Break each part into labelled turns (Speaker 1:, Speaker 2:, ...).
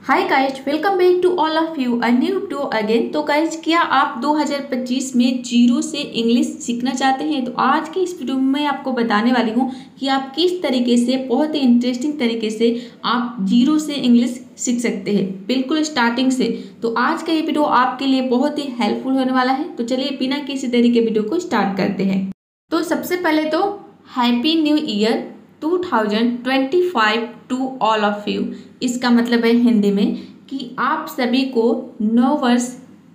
Speaker 1: Hi guys, welcome back to all of you a new video again. तो guys, क्या आप 2025 में zero से इंग्लिश सीखना चाहते हैं? तो आज की इस वीडियो में मैं आपको बताने वाली हूँ कि आप किस तरीके से बहुत ही इंटरेस्टिंग तरीके से आप जीरो से इंग्लिश सीख सकते हैं, बिल्कुल स्टार्टिंग से। तो आज का ये वीडियो आपके लिए बहुत ही हेल्पफुल होने वाला है। तो चलिए बिना किसी देरी के वीडियो को स्टार्ट करते हैं। तो सबसे पहले तो happy new year 2025 to all of you. इसका मतलब है हिंदी में कि आप सभी को नव वर्ष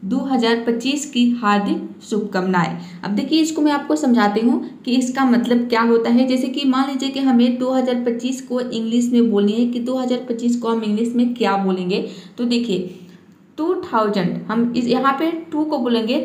Speaker 1: 2025 की हार्दिक शुभकामनाएं। अब देखिए, इसको मैं आपको समझाती हूँ कि इसका मतलब क्या होता है। जैसे कि मान लीजिए कि हमें 2025 को इंग्लिश में बोलनी है कि 2025 को हम इंग्लिश में क्या बोलेंगे। तो देखिए 2000 हम इस यहाँ पे 2 को बोलेंगे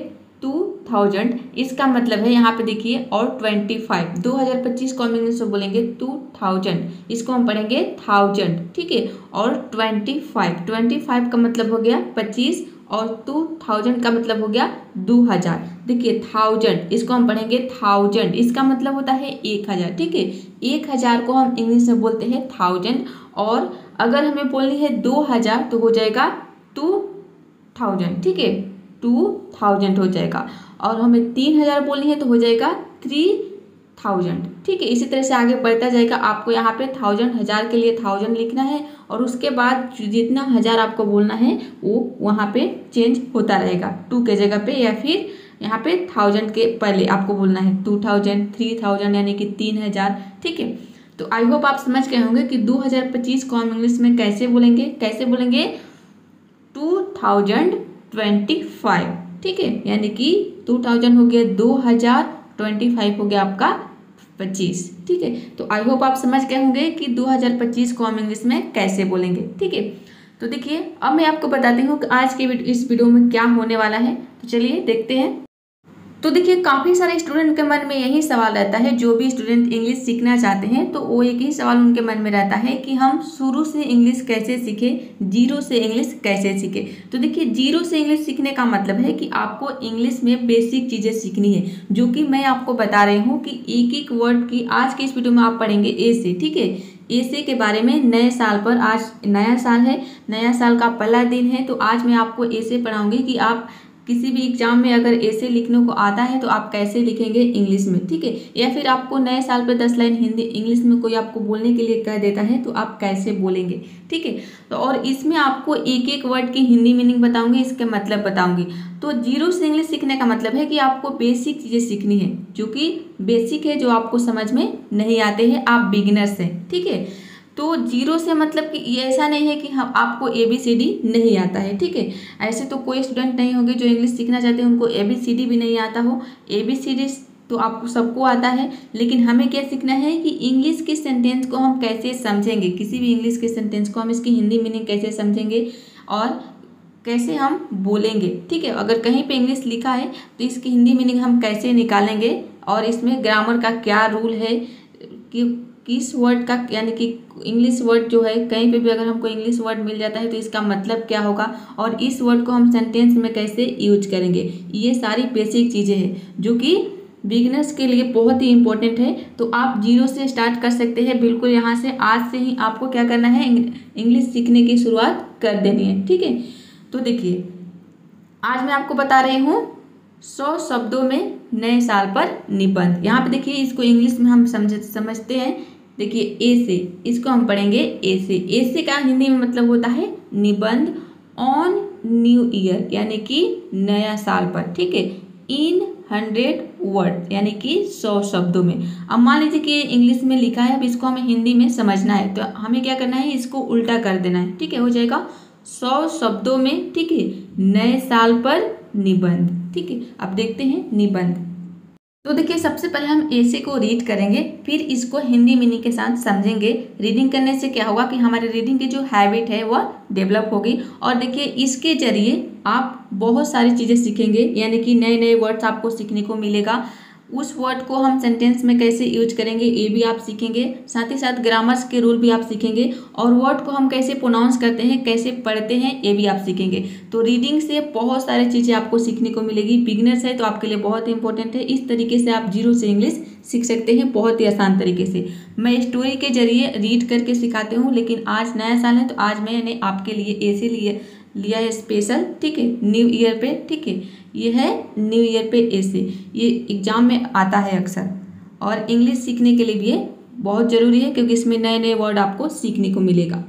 Speaker 1: 2000, इसका मतलब है यहाँ पे देखिए, और 25 2025 को हम इंग्लिश में बोलेंगे 2000, इसको हम पढ़ेंगे 1000, ठीक है। और 25 का मतलब हो गया 25 और 2000 का मतलब हो गया 2000। देखिए 1000 इसको हम पढ़ेंगे 1000, इसका मतलब होता है 1000, ठीक है। 1000 को हम इंग्लिश में बोलते हैं 1000, और अगर हमें बोलनी है 2000 तो हो जाएगा 2000, ठीक है, 2000 हो जाएगा। और हमें 3000 बोलनी है तो हो जाएगा 3000, ठीक है। इसी तरह से आगे बढ़ता जाएगा। आपको यहाँ पे 1000 के लिए 1000 लिखना है, और उसके बाद जितना हजार आपको बोलना है वो वहाँ पे चेंज होता रहेगा 2 के जगह पे, या फिर यहाँ पे 1000 के पहले आपको बोलना है 2000, 3000 यानी कि 3000, ठीक है। तो आई होप आप समझ गए होंगे कि 2025 को हम इंग्लिश में कैसे बोलेंगे 2025, ठीक है। यानी कि 2000 हो गया 2025 हो गया आपका 25, ठीक है। तो आई होप आप समझ गए होंगे कि 2025 को हम इंग्लिश में कैसे बोलेंगे, ठीक है। तो देखिए, अब मैं आपको बताती हूँ कि आज के इस वीडियो में क्या होने वाला है। तो चलिए देखते हैं। तो देखिए, काफ़ी सारे स्टूडेंट के मन में यही सवाल रहता है, जो भी स्टूडेंट इंग्लिश सीखना चाहते हैं तो वो एक ही सवाल उनके मन में रहता है कि हम शुरू से इंग्लिश कैसे सीखें, जीरो से इंग्लिश कैसे सीखें। तो देखिए, जीरो से इंग्लिश सीखने का मतलब है कि आपको इंग्लिश में बेसिक चीज़ें सीखनी है, जो कि मैं आपको बता रही हूँ कि एक एक वर्ड की आज के इस वीडियो में आप पढ़ेंगे ए से, ठीक है। ए से के बारे में नए साल पर, आज नया साल है, नया साल का पहला दिन है, तो आज मैं आपको ए से पढ़ाऊँगी कि आप किसी भी एग्जाम में अगर ऐसे लिखने को आता है तो आप कैसे लिखेंगे इंग्लिश में, ठीक है। या फिर आपको नए साल पे 10 लाइन हिंदी इंग्लिश में कोई आपको बोलने के लिए कह देता है तो आप कैसे बोलेंगे, ठीक है। तो और इसमें आपको एक एक वर्ड की हिंदी मीनिंग बताऊंगी, इसके मतलब बताऊंगी। तो जीरो से इंग्लिश सीखने का मतलब है कि आपको बेसिक चीज़ें सीखनी है, जो कि बेसिक है, जो आपको समझ में नहीं आते हैं, आप बिगिनर्स हैं, ठीक है। तो जीरो से मतलब कि ये ऐसा नहीं है कि हम आपको ABCD नहीं आता है, ठीक है। ऐसे तो कोई स्टूडेंट नहीं होंगे जो इंग्लिश सीखना चाहते हैं उनको ABCD भी नहीं आता हो। ABCD तो आपको सबको आता है, लेकिन हमें क्या सीखना है कि इंग्लिश के सेंटेंस को हम कैसे समझेंगे, किसी भी इंग्लिश के सेंटेंस को हम इसकी हिंदी मीनिंग कैसे समझेंगे और कैसे हम बोलेंगे, ठीक है। अगर कहीं पे इंग्लिश लिखा है तो इसकी हिंदी मीनिंग हम कैसे निकालेंगे, और इसमें ग्रामर का क्या रूल है कि किस वर्ड का, यानी कि इंग्लिश वर्ड जो है, कहीं पे भी अगर हमको इंग्लिश वर्ड मिल जाता है तो इसका मतलब क्या होगा, और इस वर्ड को हम सेंटेंस में कैसे यूज करेंगे। ये सारी बेसिक चीज़ें हैं जो कि बिगिनर्स के लिए बहुत ही इंपॉर्टेंट है। तो आप जीरो से स्टार्ट कर सकते हैं, बिल्कुल यहाँ से आज से ही आपको क्या करना है, इंग्लिश सीखने की शुरुआत कर देनी है, ठीक है। तो देखिए, आज मैं आपको बता रही हूँ 100 शब्दों में नए साल पर निबंध। यहाँ पे देखिए, इसको इंग्लिश में हम समझते हैं। देखिए ए से, इसको हम पढ़ेंगे ए से। ए से का हिंदी में मतलब होता है निबंध ऑन न्यू ईयर, यानी कि नया साल पर, ठीक है। इन 100 वर्ड, यानी कि 100 शब्दों में। अब मान लीजिए कि इंग्लिश में लिखा है, अब इसको हमें हिंदी में समझना है, तो हमें क्या करना है, इसको उल्टा कर देना है, ठीक है। हो जाएगा 100 शब्दों में, ठीक है, नए साल पर निबंध, ठीक है। अब देखते हैं निबंध। तो देखिए, सबसे पहले हम ऐसे को रीड करेंगे, फिर इसको हिंदी मीनिंग के साथ समझेंगे। रीडिंग करने से क्या होगा कि हमारे रीडिंग की जो हैबिट है वह डेवलप होगी, और देखिए इसके जरिए आप बहुत सारी चीज़ें सीखेंगे, यानी कि नए नए वर्ड्स आपको सीखने को मिलेगा। उस वर्ड को हम सेंटेंस में कैसे यूज करेंगे ये भी आप सीखेंगे। साथ ही साथ ग्रामर्स के रूल भी आप सीखेंगे और वर्ड को हम कैसे प्रोनाउंस करते हैं, कैसे पढ़ते हैं, ये भी आप सीखेंगे। तो रीडिंग से बहुत सारी चीज़ें आपको सीखने को मिलेगी। बिगिनर्स है तो आपके लिए बहुत इंपॉर्टेंट है। इस तरीके से आप जीरो से इंग्लिश सीख सकते हैं बहुत ही आसान तरीके से। मैं स्टोरी के जरिए रीड करके सिखाती हूँ, लेकिन आज नया साल है तो आज मैंने आपके लिए ऐसे लिया है स्पेशल, ठीक है, न्यू ईयर पे, ठीक है। ये है न्यू ईयर पे ऐसे, ये एग्जाम में आता है अक्सर और इंग्लिश सीखने के लिए भी ये बहुत ज़रूरी है क्योंकि इसमें नए नए वर्ड आपको सीखने को मिलेगा।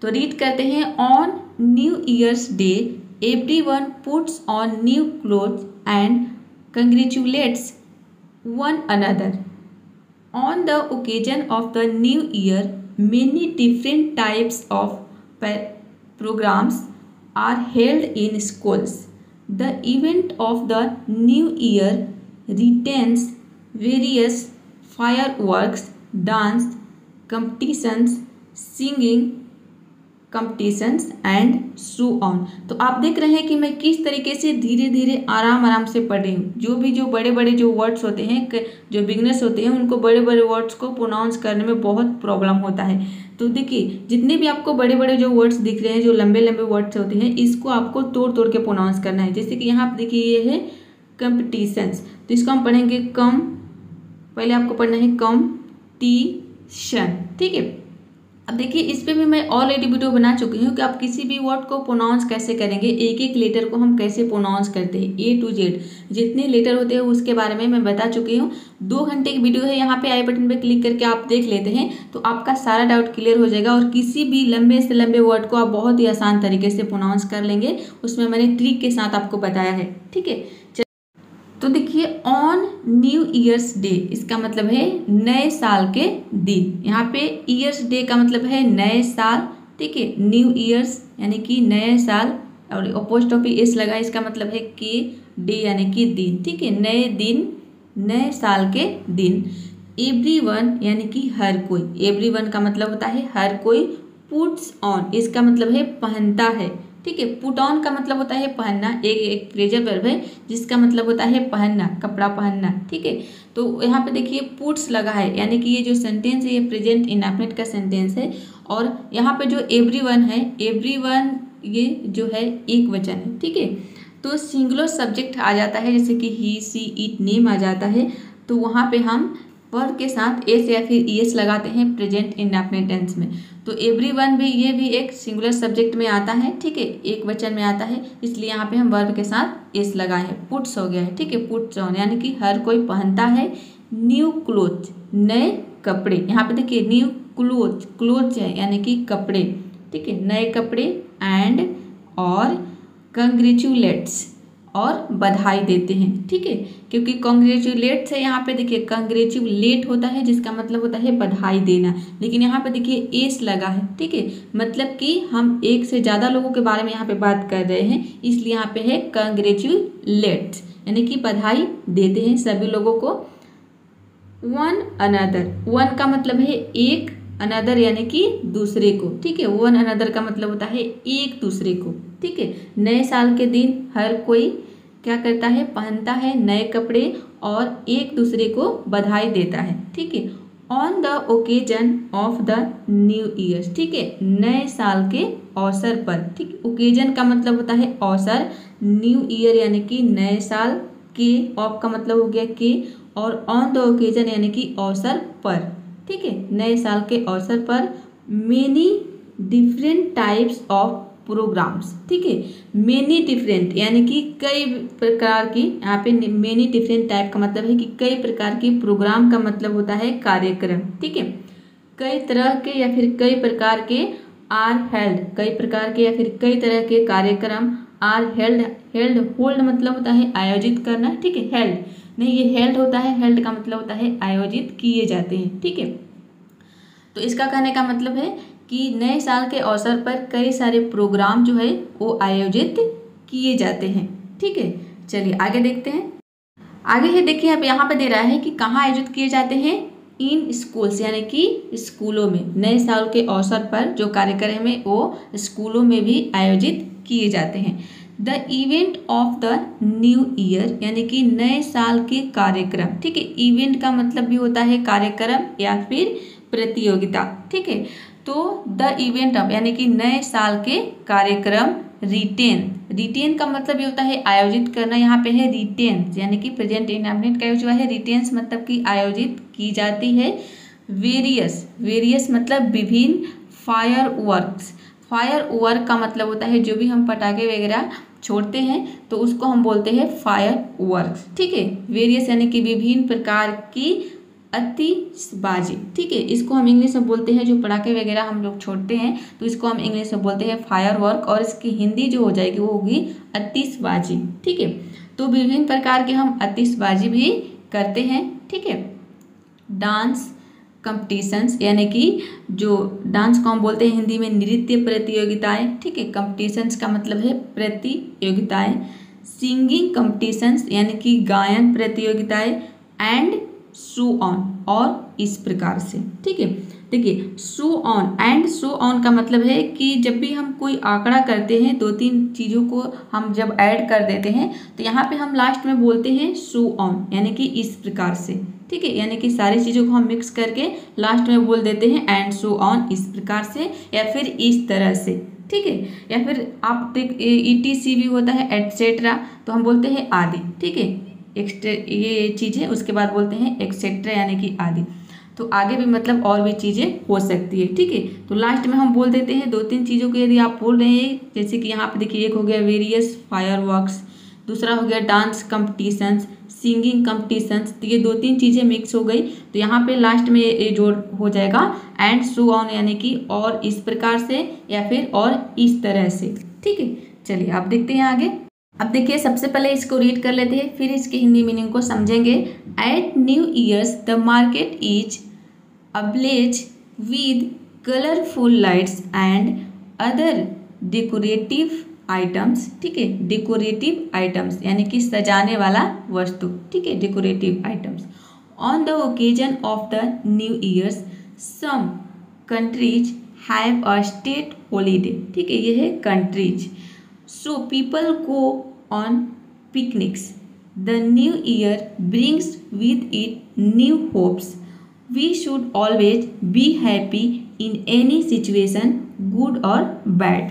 Speaker 1: तो रीड करते हैं। On new year's day everyone puts on new clothes and congratulates one another. On the occasion of the new year, many different types of programs are held in schools. The event of the new year retains various fireworks, dance competitions, singing competitions and so on। तो आप देख रहे हैं कि मैं किस तरीके से धीरे धीरे आराम से पढ़ रही हूँ। जो बड़े बड़े जो वर्ड्स होते हैं, जो बिगनर्स होते हैं, उनको बड़े बड़े वर्ड्स को प्रोनाउंस करने में बहुत प्रॉब्लम होता है। तो देखिए जितने भी आपको बड़े बड़े जो वर्ड्स दिख रहे हैं, जो लंबे लंबे वर्ड्स होते हैं, इसको आपको तोड़ तोड़ के प्रोनाउंस करना है। जैसे कि यहाँ पे देखिए ये है कंपटीशंस, तो इसको हम पढ़ेंगे पहले आपको पढ़ना है कॉम्पिटिशन, ठीक है। अब देखिए इस पे भी मैं ऑलरेडी वीडियो बना चुकी हूँ कि आप किसी भी वर्ड को प्रोनाउंस कैसे करेंगे, एक एक लेटर को हम कैसे प्रोनाउंस करते हैं, A to Z जितने लेटर होते हैं उसके बारे में मैं बता चुकी हूँ। 2 घंटे की वीडियो है, यहाँ पे आई बटन पे क्लिक करके आप देख लेते हैं तो आपका सारा डाउट क्लियर हो जाएगा और किसी भी लंबे से लंबे वर्ड को आप बहुत ही आसान तरीके से प्रोनाउंस कर लेंगे। उसमें मैंने ट्रिक के साथ आपको बताया है, ठीक है। तो देखिए ऑन न्यू ईयर्स डे, इसका मतलब है नए साल के दिन। यहाँ पे ईयर्स डे का मतलब है नए साल, ठीक है। न्यू ईयर्स यानी कि नए साल और अपोस्ट्रोफी एस लगा, इसका मतलब है कि डे यानी कि दिन, ठीक है। नए दिन, नए साल के दिन। एवरीवन यानी कि हर कोई, एवरीवन का मतलब होता है हर कोई। पुट्स ऑन इसका मतलब है पहनता है, ठीक है। पुट ऑन का मतलब होता है पहनना, एक फ्रेजल वर्ब है जिसका मतलब होता है पहनना, कपड़ा पहनना, ठीक है। तो यहाँ पे देखिए पुट्स लगा है यानी कि ये जो सेंटेंस है ये प्रेजेंट इंडेफिनिट का सेंटेंस है। और यहाँ पे जो एवरीवन है, एवरीवन ये जो है एक वचन है, ठीक है। तो सिंगुलर सब्जेक्ट आ जाता है, जैसे कि ही, सी, इट, नेम आ जाता है। तो वहाँ पे हम वर्ब के साथ एस या फिर ईएस लगाते हैं प्रेजेंट इंडेफिनिट टेंस में। तो एवरीवन भी, ये भी एक सिंगुलर सब्जेक्ट में आता है, ठीक है, एक वचन में आता है, इसलिए यहाँ पे हम वर्ब के साथ एस लगाए हैं। पुट्स हो गया है, ठीक है। पुट्स ऑन यानी कि हर कोई पहनता है। न्यू क्लोथ नए कपड़े, यहाँ पे देखिए न्यू क्लोथ है यानी कि कपड़े, ठीक है, नए कपड़े। एंड और कंग्रेचुलेट्स और बधाई देते हैं, ठीक है, क्योंकि कॉन्ग्रेचुलेट से यहाँ पे देखिए कंग्रेचुलेट होता है जिसका मतलब होता है बधाई देना, लेकिन यहाँ पे देखिए एस लगा है, ठीक है, मतलब कि हम एक से ज़्यादा लोगों के बारे में यहाँ पे बात कर रहे हैं, इसलिए यहाँ पे है कंग्रेचुलेट यानी कि बधाई देते हैं सभी लोगों को। वन अनदर, वन का मतलब है एक, अनदर यानी कि दूसरे को, ठीक है। वन अनदर का मतलब होता है एक दूसरे को, ठीक है। नए साल के दिन हर कोई क्या करता है, पहनता है नए कपड़े और एक दूसरे को बधाई देता है, ठीक है। On the occasion of the New year, ठीक है, नए साल के अवसर पर, ठीक। ओकेजन का मतलब होता है अवसर, न्यू ईयर यानी कि नए साल के, ऑफ का मतलब हो गया के, और ऑन द ओकेजन यानी कि अवसर पर, ठीक है, नए साल के अवसर पर। Many different types of programs, ठीक है। मेनी डिफरेंट यानी कि कई प्रकार की, यहाँ पे मेनी डिफरेंट टाइप का मतलब है कि कई प्रकार की, प्रोग्राम का मतलब होता है कार्यक्रम, ठीक है। कई तरह के या फिर कई प्रकार के आर हेल्ड, कई प्रकार के या फिर कई तरह के कार्यक्रम आर हेल्ड होल्ड मतलब होता है आयोजित करना, ठीक है। हेल्ड नहीं, ये हेल्ड होता है, हेल्ड का मतलब होता है आयोजित किए जाते हैं, ठीक है। तो इसका कहने का मतलब है कि नए साल के अवसर पर कई सारे प्रोग्राम जो है वो आयोजित किए जाते हैं, ठीक है। चलिए आगे देखते हैं। आगे है देखिए अब यहाँ पे दे रहा है कि कहाँ आयोजित किए जाते हैं, इन स्कूल्स यानी कि स्कूलों में। नए साल के अवसर पर जो कार्यक्रम है वो स्कूलों में भी आयोजित किए जाते हैं। The event of the New year यानी कि नए साल के कार्यक्रम। ठीक है, इवेंट का मतलब भी होता है कार्यक्रम या फिर प्रतियोगिता। ठीक है, तो द इवेंट ऑफ यानी कि नए साल के कार्यक्रम रिटेन का मतलब ये होता है आयोजित करना। यहाँ पे है रिटेन्स यानी कि प्रेजेंट इंडेफिनिट का यूज हुआ है। रिटेन्स मतलब कि आयोजित की जाती है। वेरियस मतलब विभिन्न। फायर वर्क का मतलब होता है जो भी हम पटाखे वगैरह छोड़ते हैं तो उसको हम बोलते हैं फायर वर्क। ठीक है, वेरियस यानी कि विभिन्न प्रकार की आतिशबाजी। ठीक है, इसको हम इंग्लिश में बोलते हैं, जो पटाखे वगैरह हम लोग छोड़ते हैं तो इसको हम इंग्लिश में बोलते हैं फायर वर्क, और इसकी हिंदी जो हो जाएगी वो होगी आतिशबाजी। ठीक है, तो विभिन्न प्रकार के हम आतिशबाजी भी करते हैं। ठीक है, डांस कंपटीशंस यानी कि जो डांस को हम बोलते हैं हिंदी में नृत्य प्रतियोगिताएं। ठीक है, कंपटीशंस का मतलब है प्रतियोगिताएं। सिंगिंग कंपटीशंस यानी कि गायन प्रतियोगिताएं। एंड सो ऑन, और इस प्रकार से। ठीक है, देखिए सो ऑन का मतलब है कि जब भी हम कोई आंकड़ा करते हैं, दो तीन चीज़ों को हम जब ऐड कर देते हैं तो यहाँ पे हम लास्ट में बोलते हैं सो ऑन यानी कि इस प्रकार से। ठीक है, यानी कि सारी चीज़ों को हम मिक्स करके लास्ट में बोल देते हैं एंड सो ऑन, इस प्रकार से या फिर इस तरह से। ठीक है, या फिर आप देख ETC भी होता है एटसेट्रा, तो हम बोलते हैं आदि। ठीक है, ये चीज़ें उसके बाद बोलते हैं एक्सेट्रा यानी कि आदि। तो आगे भी मतलब और भी चीज़ें हो सकती है। ठीक है, तो लास्ट में हम बोल देते हैं दो तीन चीज़ों को यदि आप बोल रहे हैं, जैसे कि यहाँ पे देखिए एक हो गया वेरियस फायरवर्क्स, दूसरा हो गया डांस कंपटीशंस, सिंगिंग कंपटीशंस। तो ये दो तीन चीज़ें मिक्स हो गई तो यहाँ पे लास्ट में ये जोड़ हो जाएगा एंड सो ऑन यानी कि और इस प्रकार से या फिर और इस तरह से। ठीक है, चलिए आप देखते हैं आगे। अब देखिए सबसे पहले इसको रीड कर लेते हैं, फिर इसकी हिंदी मीनिंग को समझेंगे। At New Year's the market is ablaze with colorful lights and other decorative items। ठीक है, डेकोरेटिव आइटम्स यानी कि सजाने वाला वस्तु। ठीक है, decorative items. On the occasion of the New Year's some countries have a state holiday. ठीक है, ये है countries. So people go on picnics. The New Year brings with it new hopes. We should always be happy in any situation, good or bad।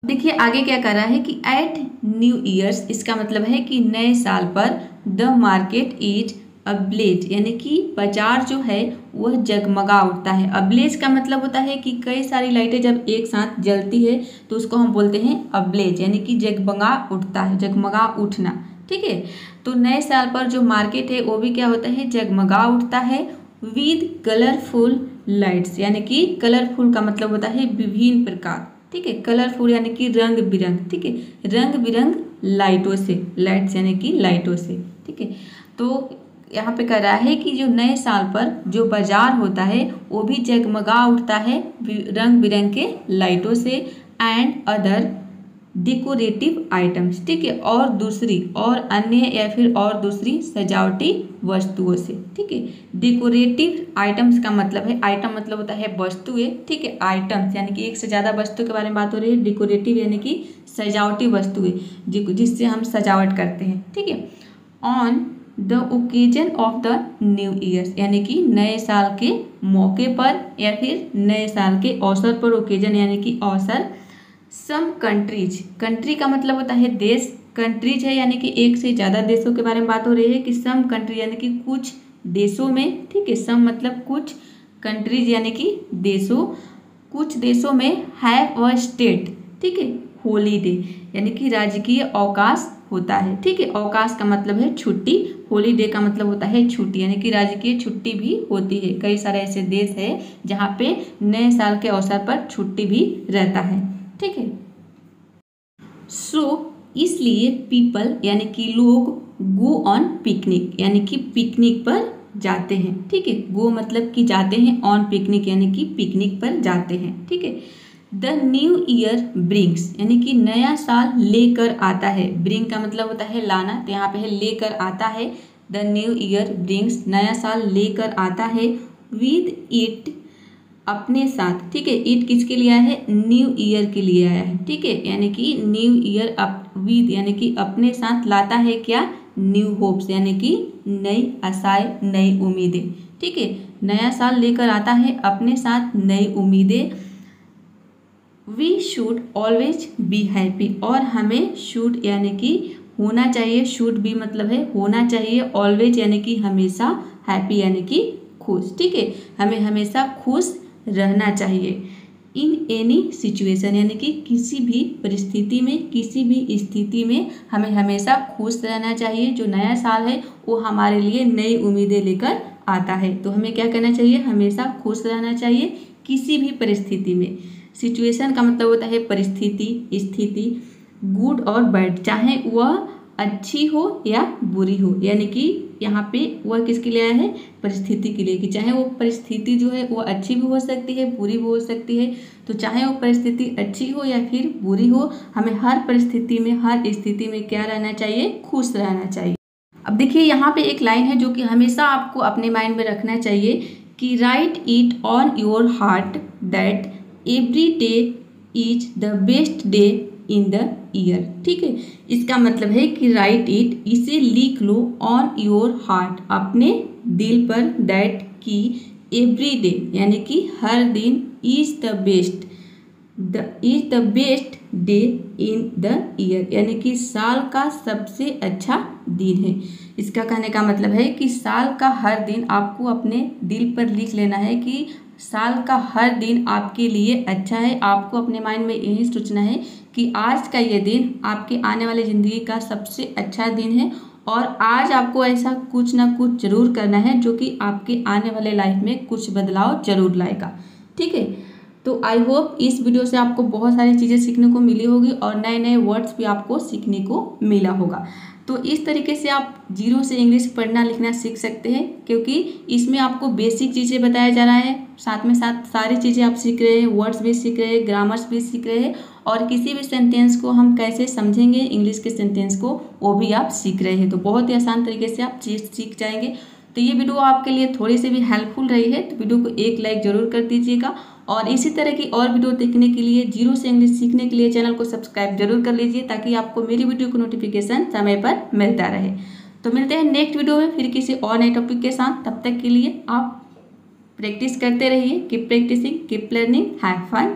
Speaker 1: देखिए आगे क्या कर रहा है कि एट न्यू ईयर्स, इसका मतलब है कि नए साल पर द मार्केट इज अब्लेज यानी कि बाजार जो है वह जगमगा उठता है। अब्लेज का मतलब होता है कि कई सारी लाइटें जब एक साथ जलती है तो उसको हम बोलते हैं अब्लेज यानी कि जगमगा उठता है, जगमगा उठना। ठीक है, तो नए साल पर जो मार्केट है वो भी क्या होता है, जगमगा उठता है। विद कलरफुल लाइट्स यानी कि कलरफुल का मतलब होता है विभिन्न प्रकार। ठीक है, कलरफुल यानी कि रंग बिरंग। ठीक है, रंग बिरंग लाइटों से, लाइट्स यानी कि लाइटों से। ठीक है, तो यहाँ पे कह रहा है कि जो नए साल पर जो बाजार होता है वो भी जगमगा उठता है रंग बिरंग के लाइटों से। And other decorative items. ठीक है, और दूसरी और अन्य या फिर और दूसरी सजावटी वस्तुओं से। ठीक है, डेकोरेटिव आइटम्स का मतलब है, आइटम मतलब होता है वस्तुएं। ठीक है, आइटम्स यानी कि एक से ज़्यादा वस्तु के बारे में बात हो रही है। डेकोरेटिव यानी कि सजावटी वस्तुएं जिससे हम सजावट करते हैं। ठीक है, on the occasion of the New years यानी कि नए साल के मौके पर या फिर नए साल के अवसर पर। ओकेजन यानी कि अवसर। सम कंट्रीज, कंट्री का मतलब होता है देश। कंट्रीज है यानी कि एक से ज़्यादा देशों के बारे में बात हो रही है कि सम कंट्री यानी कि कुछ देशों में। ठीक है, सम मतलब कुछ, कंट्रीज यानी कि देशों, कुछ देशों में हैव अ स्टेट। ठीक है, हॉलीडे यानी कि राजकीय अवकाश होता है। ठीक है, अवकाश का मतलब है छुट्टी, हॉलीडे का मतलब होता है छुट्टी यानी कि राजकीय छुट्टी भी होती है। कई सारे ऐसे देश है जहाँ पे नए साल के अवसर पर छुट्टी भी रहता है। ठीक है, सो इसलिए पीपल यानी कि लोग गो ऑन पिकनिक यानी कि पिकनिक पर जाते हैं। ठीक है, गो मतलब कि जाते हैं, ऑन पिकनिक यानी कि पिकनिक पर जाते हैं। ठीक है, द न्यू ईयर ब्रिंग्स यानी कि नया साल लेकर आता है। ब्रिंग का मतलब होता है लाना, तो यहाँ पे है लेकर आता है। द न्यू ईयर ब्रिंग्स, नया साल लेकर आता है। विद इट अपने साथ, ठीक है। ईट किसके लिए आया है? न्यू ईयर के लिए आया है, ठीक है। यानी कि न्यू ईयर विद यानी कि अपने साथ लाता है क्या? न्यू होप्स यानी कि नई आशाएं, नई उम्मीदें, ठीक है। नया साल लेकर आता है अपने साथ नई उम्मीदें। We should always be happy, और हमें शुड यानी कि होना चाहिए, शुड बी मतलब है होना चाहिए, ऑलवेज यानी कि हमेशा, हैप्पी यानी कि खुश, ठीक है। हमें हमेशा खुश रहना चाहिए। इन एनी सिचुएशन यानी कि किसी भी परिस्थिति में, किसी भी स्थिति में हमें हमेशा खुश रहना चाहिए। जो नया साल है वो हमारे लिए नई उम्मीदें लेकर आता है, तो हमें क्या करना चाहिए? हमेशा खुश रहना चाहिए किसी भी परिस्थिति में। सिचुएशन का मतलब होता है परिस्थिति, स्थिति, गुड और बैड, चाहे वह अच्छी हो या बुरी हो। यानी कि यहाँ पे वह किसके लिए आया है? परिस्थिति के लिए, कि चाहे वो परिस्थिति जो है वो अच्छी भी हो सकती है, बुरी भी हो सकती है। तो चाहे वो परिस्थिति अच्छी हो या फिर बुरी हो, हमें हर परिस्थिति में, हर स्थिति में क्या रहना चाहिए? खुश रहना चाहिए। अब देखिए यहाँ पे एक लाइन है जो कि हमेशा आपको अपने माइंड में रखना चाहिए कि right it on your heart that every day is the best day in the year, ठीक है। इसका मतलब है कि राइट इट, इसे लिख लो, ऑन योर हार्ट, अपने दिल पर, दैट की एवरी डे यानी कि हर दिन, is the best day in the year यानी कि साल का सबसे अच्छा दिन है। इसका कहने का मतलब है कि साल का हर दिन आपको अपने दिल पर लिख लेना है कि साल का हर दिन आपके लिए अच्छा है। आपको अपने माइंड में यही सोचना है कि आज का ये दिन आपके आने वाली ज़िंदगी का सबसे अच्छा दिन है, और आज आपको ऐसा कुछ ना कुछ जरूर करना है जो कि आपके आने वाले लाइफ में कुछ बदलाव जरूर लाएगा, ठीक है। तो आई होप इस वीडियो से आपको बहुत सारी चीज़ें सीखने को मिली होगी और नए नए वर्ड्स भी आपको सीखने को मिला होगा। तो इस तरीके से आप जीरो से इंग्लिश पढ़ना लिखना सीख सकते हैं, क्योंकि इसमें आपको बेसिक चीज़ें बताया जा रहा है, साथ में साथ सारी चीज़ें आप सीख रहे हैं, वर्ड्स भी सीख रहे हैं, ग्रामर्स भी सीख रहे हैं, और किसी भी सेंटेंस को हम कैसे समझेंगे, इंग्लिश के सेंटेंस को, वो भी आप सीख रहे हैं। तो बहुत ही आसान तरीके से आप चीज़ सीख जाएंगे। तो ये वीडियो आपके लिए थोड़ी सी भी हेल्पफुल रही है तो वीडियो को एक लाइक जरूर कर दीजिएगा, और इसी तरह की और वीडियो देखने के लिए, जीरो से इंग्लिश सीखने के लिए चैनल को सब्सक्राइब जरूर कर लीजिए, ताकि आपको मेरी वीडियो को नोटिफिकेशन समय पर मिलता रहे। तो मिलते हैं नेक्स्ट वीडियो में फिर किसी और नए टॉपिक के साथ। तब तक के लिए आप प्रैक्टिस करते रहिए, keep practising, keep learning, have fun.